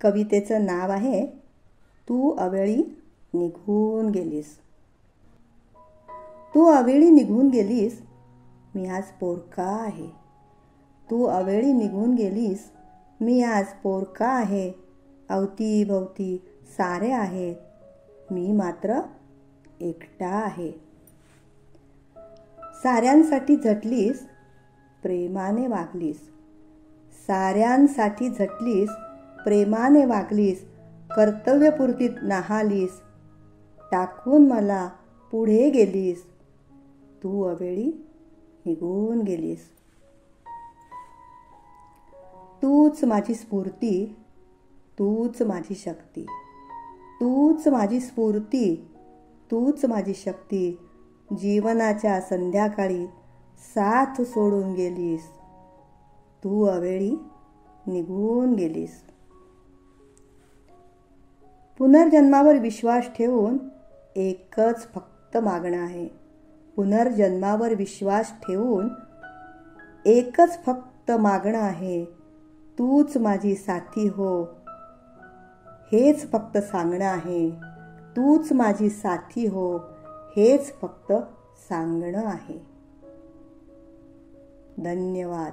कवितेचं नाव आहे तू अवेळी निघून गेलीस. तू अवेळी निघून गेलीस, मी आज पोरका आहे. तू अवेळी निघून गेलीस, मी आज पोरका आहे. अवतीभवती सारे आहेत, मी मात्र एकटा आहे. साऱ्यांसाठी झटलीस, प्रेमाने वागलीस. साऱ्यांसाठी झटलीस, प्रेमाने वागलीस. कर्तव्यपूर्तीत नाहालीस, टाकून मला पुढे गेलीस. तू अवेळी निघून गेलीस. तूच माझी स्फूर्ती, तूच माझी शक्ती. तूच माझी स्फूर्ती, तूच माझी शक्ती. जीवनाच्या संध्याकाळी साथ सोडून गेलीस. तू अवेळी निघून गेलीस. पुनर्जन्मावर विश्वास ठेवून एकच फक्त मागणं आहे. पुनर्जन्मावर विश्वास ठेवून एकच फक्त मागणं आहे. तूच माझी साथी हो, हेच फक्त सांगणं आहे. तूच माझी साथी हो, हेच फक्त सांगणं आहे. धन्यवाद.